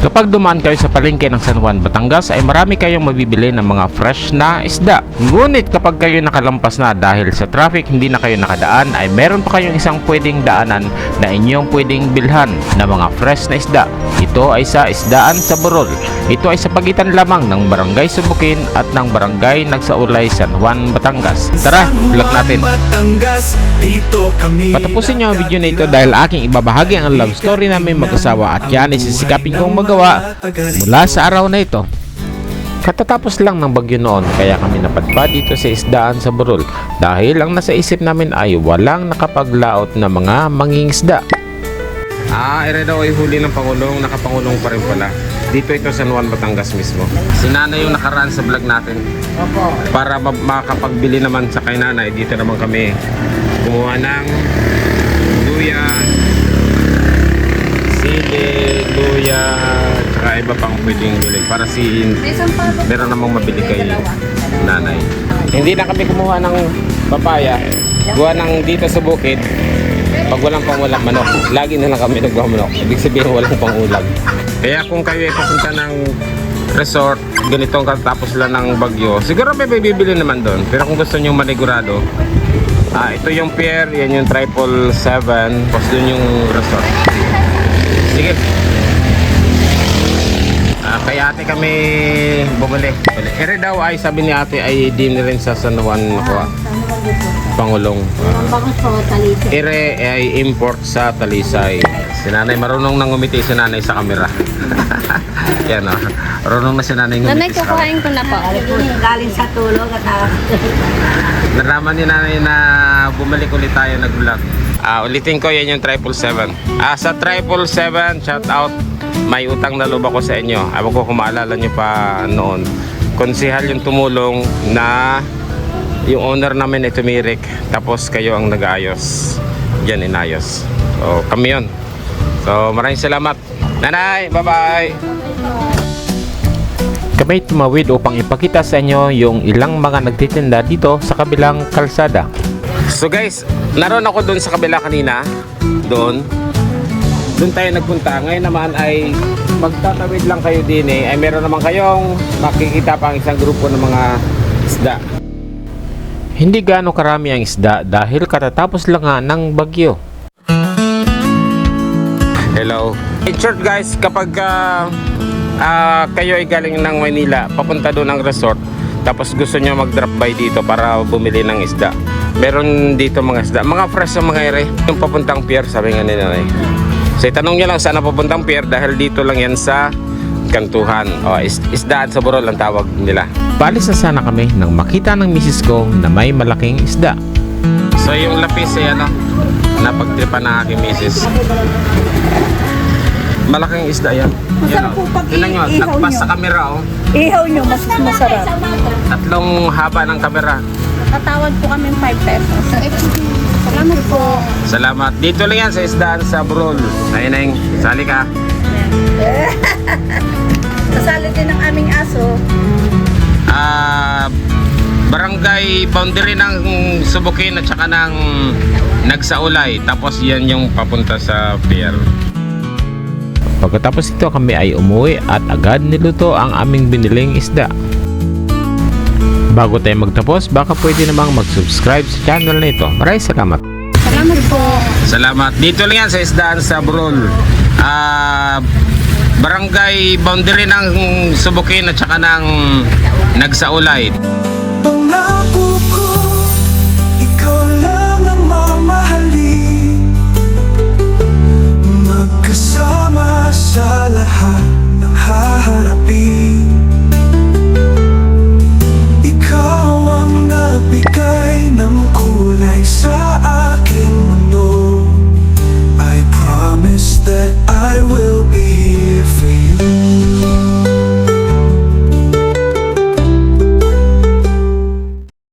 Kapag dumaan kayo sa palengke ng San Juan, Batangas ay marami kayong mabibili ng mga fresh na isda. Ngunit kapag kayo nakalampas na dahil sa traffic hindi na kayo nakadaan, ay meron pa kayong isang pwedeng daanan na inyong pwedeng bilhan na mga fresh na isda. Ito ay sa Isdaan sa Burol. Ito ay sa pagitan lamang ng Barangay Subukin at ng Barangay Nagsaulay, San Juan, Batangas. Tara, vlog natin. Patapusin nyo ang video na ito dahil aking ibabahagi ang love story namin mag-asawa at yan ay sisikapin kong magawa mula sa araw na ito. Katatapos lang ng bagyo noon kaya kami napadpad dito sa Isdaan sa Burol dahil ang nasa isip namin ay walang nakapaglaot na mga mangingisda. Ere daw ay huli ng Pangulong, nakapangulong pa rin pala. Dito ito sa San Juan, Batangas mismo. Si Nanay yung nakaraan sa vlog natin. Para makapagbili naman sa kay Nanay, dito naman kami kumuha ng luya, sili, luya, tsaka iba pang pwedeng bili para si meron namang mabili kay Nanay. Hindi na kami kumuha ng papaya, gawa ng dito sa bukid. Pag walang pangulam manok, lagi na lang kami nagmamanok. Ibig sabihin walang pangulam. Kaya kung kayo ay papunta ng resort, ganitong katapos lang ng bagyo, siguro may bibili naman doon. Pero kung gusto nyo manigurado, ito yung pier, yan yung 777, tapos doon yung resort. Sige. Kaya ate kami bumalik. Ere daw ay sabi ni ate ay di na rin sa San Juan nakuha. Pangulong. Ere ay import sa Talisay. Si Nanay marunong nang umiti si Nanay sa camera. Yan o. Marunong na si Nanay ngumiti. Nanay, kukuhain ko na po. Galing sa tulog at naraman ni Nanay na bumalik ulit tayo nag-vlog. Ulitin ko yan yung 777. Sa 777, shout out. May utang na loob ako sa inyo. Ewan ko kung maalala nyo pa noon. Konsehal yung tumulong na yung owner namin ay tumirik. Tapos kayo ang nag-aayos. Yan, inayos. So, kami yun. So, maraming salamat. Nanay, bye-bye! Kami tumawid upang ipakita sa inyo yung ilang mga nagtitinda dito sa kabilang kalsada. So guys, naroon ako doon sa kabila kanina. Doon tayo nagpunta. Ngayon naman ay magtatawid lang kayo din ay meron naman kayong makikita pa ang isang grupo ng mga isda. Hindi gaano karami ang isda dahil katatapos lang nga ng bagyo. Hello. In short guys, kapag kayo ay galing ng Manila papunta doon ng resort, tapos gusto nyo mag-drop by dito para bumili ng isda, meron dito mga isda, mga fresh ang mga ere. Yung papuntang pier, sabi nga nila eh. So itanong nyo lang saan papuntang pier dahil dito lang yan sa kantuhan. Isdaan sa Burol ang tawag nila. Balis na sana kami nang makita ng misis ko na may malaking isda. So yung lapis ay napagtripan ng aking misis. Malaking isda yan. Masarap po pag Tingnan nyo, ihaw nagpas nyo. sa camera Ihaw nyo, mas masarap. Tatlong haba ng camera. Tatawad po kami 5 pesos. Salamat po. Salamat. Dito lang yan sa Isdaan sa Burol. Ayun, sali ka. Kasali din ang aming aso. Barangay boundary ng Subukin at saka ng Nagsaulay. Tapos yan yung papunta sa pier. Pagkatapos ito kami ay umuwi at agad niluto ang aming biniling isda. Bago tayo magtapos, baka pwede namang mag-subscribe sa channel na ito. Maraming salamat. Salamat po. Salamat. Dito lang yan sa Isdaan sa Burol. Barangay boundary ng Subukin at saka ng Nagsaulay.